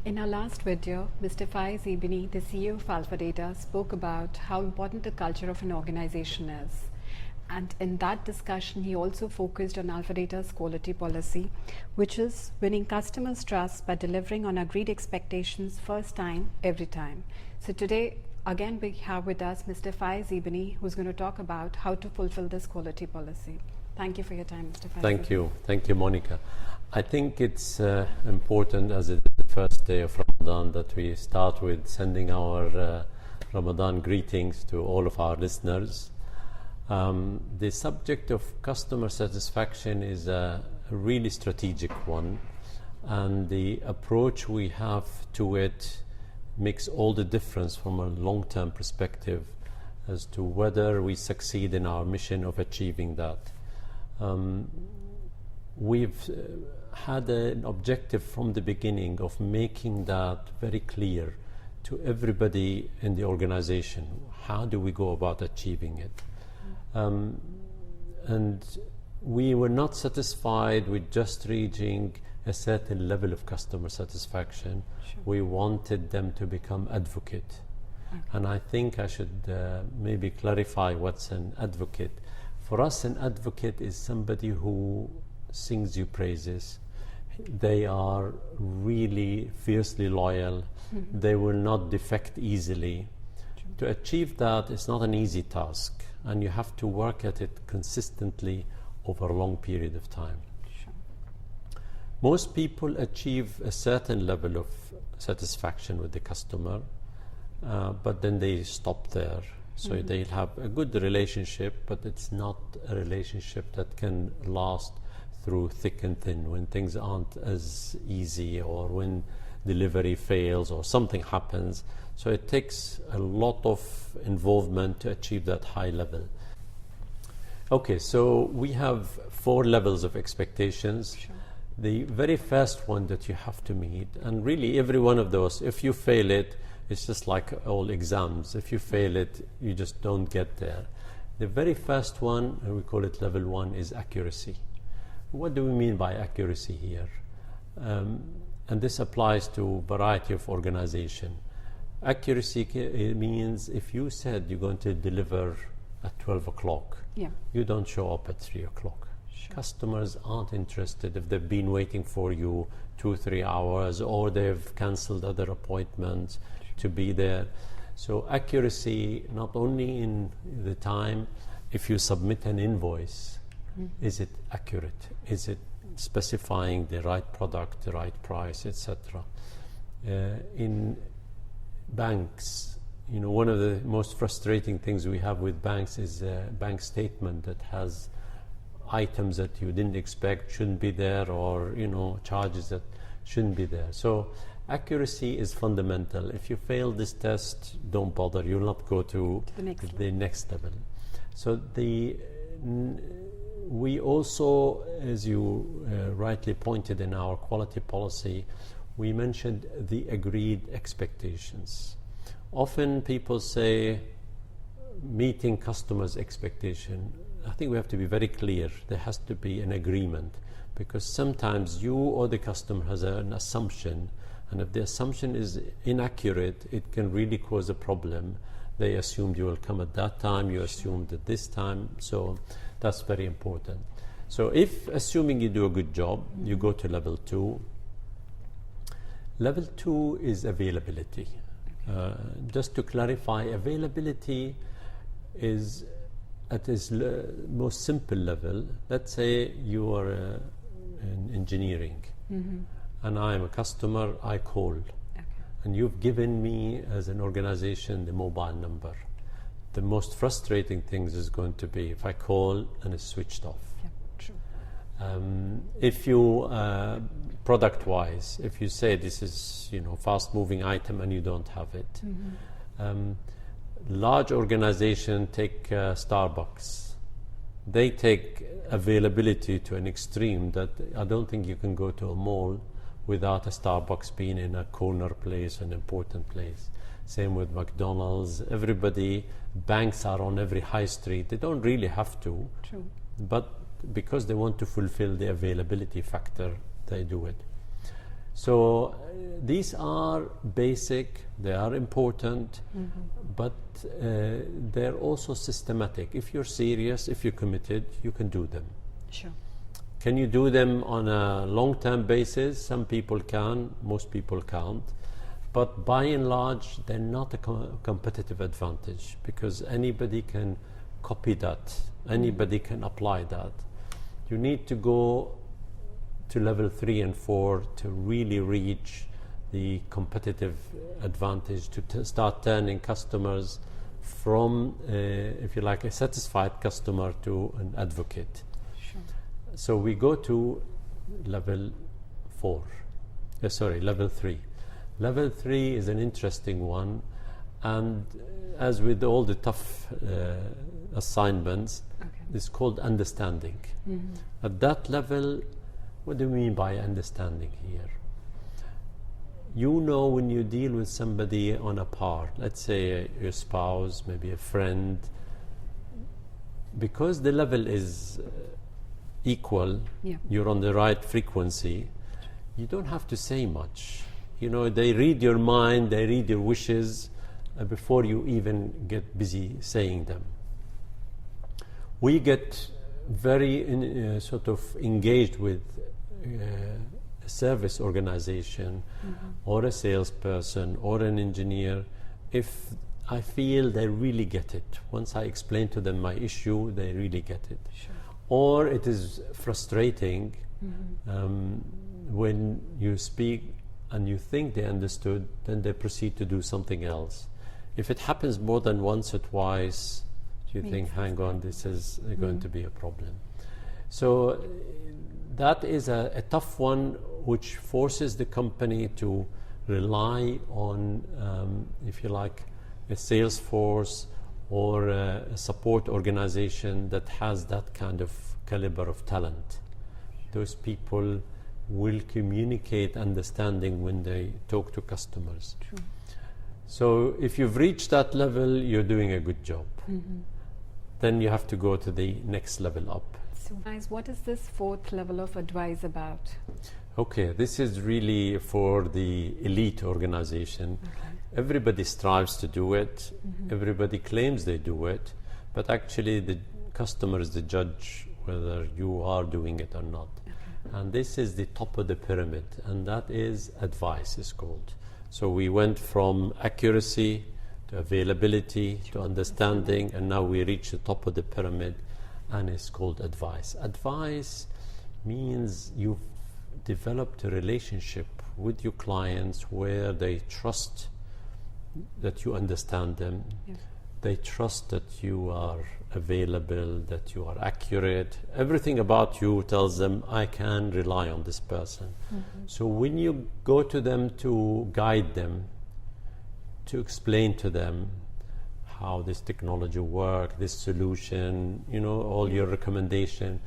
In our last video, Mr. Fayez Ibbini, the CEO of Alpha Data, spoke about how important the culture of an organization is. And in that discussion, he also focused on Alpha Data's quality policy, which is winning customers' trust by delivering on agreed expectations first time, every time. So today, again, we have with us Mr. Fayez Ibbini, who's going to talk about how to fulfill this quality policy. Thank you for your time, Mr. Fayez. Thank you. Thank you, Monica. I think it's important, as it's the first day of Ramadan, that we start with sending our Ramadan greetings to all of our listeners. The subject of customer satisfaction is a really strategic one, and the approach we have to it makes all the difference from a long-term perspective as to whether we succeed in our mission of achieving that. We've had an objective from the beginning of making that very clear to everybody in the organization. How do we go about achieving it? And we were not satisfied with just reaching a certain level of customer satisfaction. Sure. We wanted them to become advocate. Okay. And I think I should maybe clarify what's an advocate. For us, an advocate is somebody who sings you praises. They are really fiercely loyal. Mm-hmm. They will not defect easily. To achieve that is not an easy task, and you have to work at it consistently over a long period of time. Sure. Most people achieve a certain level of satisfaction with the customer, but then they stop there. So Mm-hmm. they'll have a good relationship, but it's not a relationship that can last through thick and thin, when things aren't as easy or when delivery fails or something happens. So it takes a lot of involvement to achieve that high level. Okay, so we have 4 levels of expectations. Sure. The very first one that you have to meet, and really every one of those, if you fail it, it's just like all exams. If you fail it, you just don't get there. The very first one, and we call it level 1, is accuracy. What do we mean by accuracy here? And this applies to a variety of organizations. Accuracy means if you said you're going to deliver at 12 o'clock, Yeah. you don't show up at 3 o'clock. Sure. Customers aren't interested if they've been waiting for you 2-3 hours, or they've cancelled other appointments to be there. So accuracy, not only in the time, if you submit an invoice, is it accurate? Is it specifying the right product, the right price, etc.? In banks, one of the most frustrating things we have with banks is a bank statement that has items that you didn't expect shouldn't be there, or charges that shouldn't be there. So accuracy is fundamental. If you fail this test, don't bother. You'll not go to the next level. So we also, as you rightly pointed in our quality policy, we mentioned the agreed expectations. Often people say meeting customers' expectation. I think we have to be very clear. There has to be an agreement, because sometimes you or the customer has an assumption, and if the assumption is inaccurate, it can really cause a problem. They assumed you will come at that time, you assumed at this time, so that's very important. So if, assuming you do a good job, you go to level 2. Level 2 is availability. Just to clarify, availability is at its most simple level. Let's say you are in engineering, and I am a customer, I call. And you've given me, as an organization, the mobile number. The most frustrating thing is going to be if I call and it's switched off. Yeah, true. If you, product-wise, if you say this is, fast-moving item and you don't have it. Large organization take Starbucks. They take availability to an extreme that I don't think you can go to a mall without a Starbucks being in a corner place, an important place. Same with McDonald's. Everybody, banks are on every high street. They don't really have to. True. But because they want to fulfill the availability factor, they do it. So these are basic, they are important, but they're also systematic. If you're serious, if you're committed, you can do them. Sure. Can you do them on a long-term basis? Some people can, most people can't. But by and large, they're not a competitive advantage, because anybody can copy that, anybody can apply that. You need to go to level 3 and 4 to really reach the competitive advantage, to start turning customers from, if you like, a satisfied customer to an advocate. Sure. So we go to level 3. Level 3 is an interesting one, and as with all the tough assignments, it's called understanding. At that level, what do we mean by understanding here? You know, when you deal with somebody on a par, let's say your spouse, maybe a friend, because the level is equal, you're on the right frequency, you don't have to say much. You know, they read your mind, they read your wishes before you even get busy saying them. We get very sort of engaged with a service organization or a salesperson or an engineer if I feel they really get it. Once I explain to them my issue, they really get it. Sure. Or it is frustrating when you speak and you think they understood, then they proceed to do something else. If it happens more than once or twice, you think, hang on, this is going to be a problem. So that is a tough one, which forces the company to rely on, if you like, a sales force or a support organization that has that kind of caliber of talent. Those people will communicate understanding when they talk to customers. True. So if you've reached that level, you're doing a good job. Then you have to go to the next level up. So, guys, what is this 4th level of advice about? Okay, this is really for the elite organization. Everybody strives to do it. Everybody claims they do it. But actually, the customer is the judge whether you are doing it or not. And this is the top of the pyramid, and that is advice, is called. So we went from accuracy to availability to understanding, and now we reach the top of the pyramid, and it's called advice. Advice means you've developed a relationship with your clients where they trust that you understand them. They trust that you are available, that you are accurate. Everything about you tells them, I can rely on this person. So when you go to them to guide them, to explain to them how this technology works, this solution, you know, all your recommendation,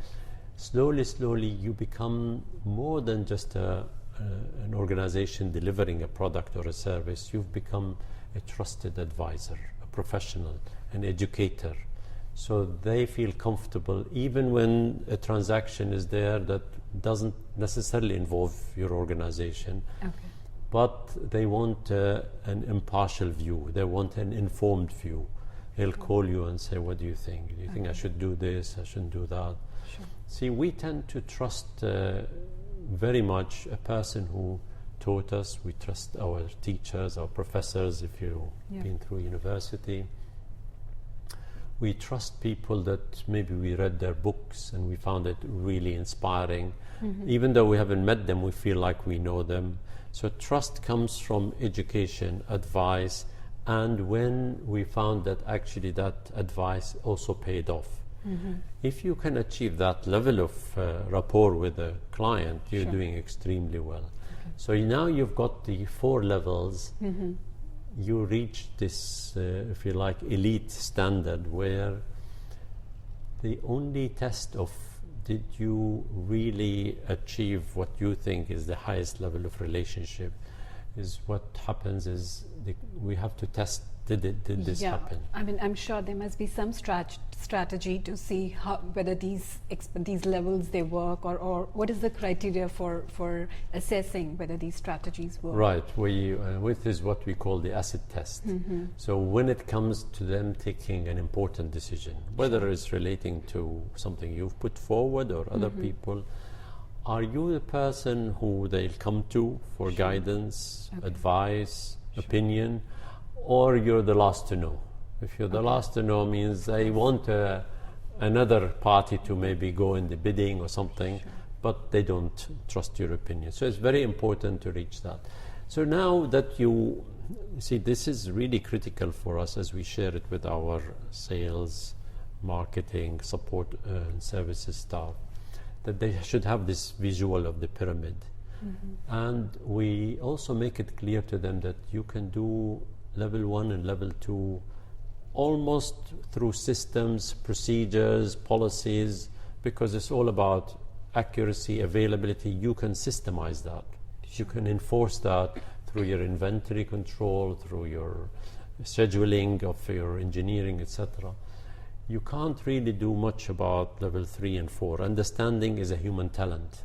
slowly you become more than just an organization delivering a product or a service. You've become a trusted advisor, a professional, an educator. So they feel comfortable even when a transaction is there that doesn't necessarily involve your organization. But they want an impartial view. They want an informed view. They'll call you and say, what do you think? Do you think I should do this? I shouldn't do that? Sure. See, we tend to trust very much a person who taught us. We trust our teachers, our professors, if you've been through university. We trust people that maybe we read their books and we found it really inspiring. Even though we haven't met them, we feel like we know them. So trust comes from education, advice, and when we found that actually that advice also paid off. If you can achieve that level of rapport with a client, you're doing extremely well. So now you've got the 4 levels. You reach this, if you like, elite standard where the only test of did you really achieve what you think is the highest level of relationship is what happens is we have to test did this happen? I mean, I'm sure there must be some strategy to see whether these levels they work, or what is the criteria for assessing whether these strategies work. Right. With is what we call the acid test. So when it comes to them taking an important decision, whether it's relating to something you've put forward or other people, are you the person who they'll come to for guidance, advice, opinion, or you're the last to know? If you're the last to know, means they want another party to maybe go in the bidding or something, but they don't trust your opinion. So it's very important to reach that. So now that you see, this is really critical for us as we share it with our sales, marketing, support and services staff, that they should have this visual of the pyramid. And we also make it clear to them that you can do level 1 and level 2 almost through systems, procedures, policies, because it's all about accuracy, availability. You can systemize that. You can enforce that through your inventory control, through your scheduling of your engineering, etc. You can't really do much about level 3 and 4. Understanding is a human talent.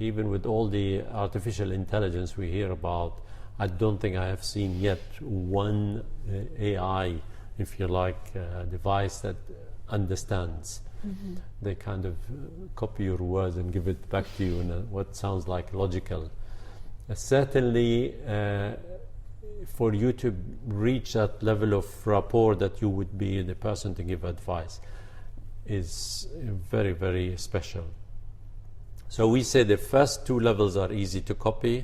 Even with all the artificial intelligence we hear about, I don't think I have seen yet one AI, if you like, device that understands. They kind of copy your words and give it back to you in what sounds like logical. Certainly, for you to reach that level of rapport that you would be the person to give advice is very, very special. So we say the first 2 levels are easy to copy.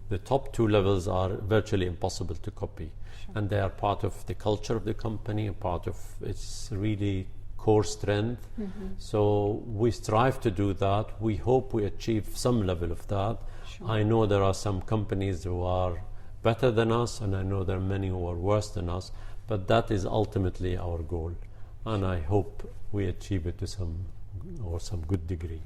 The top 2 levels are virtually impossible to copy. And they are part of the culture of the company, and part of its really core strength. So we strive to do that. We hope we achieve some level of that. I know there are some companies who are better than us, and I know there are many who are worse than us, but that is ultimately our goal, and I hope we achieve it to some good degree.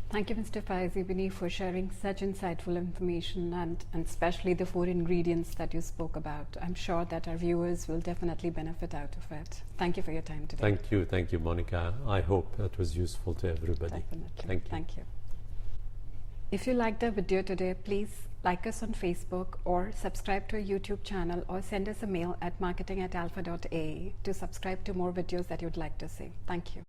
Thank you, Mr. Fayez Ibbini, for sharing such insightful information, and especially the 4 ingredients that you spoke about. I'm sure that our viewers will definitely benefit out of it. Thank you for your time today. Thank you, Monica. I hope that was useful to everybody. Definitely. Thank you. If you liked the video today, please like us on Facebook, or subscribe to our YouTube channel, or send us a mail at marketing@alpha.ae to subscribe to more videos that you'd like to see. Thank you.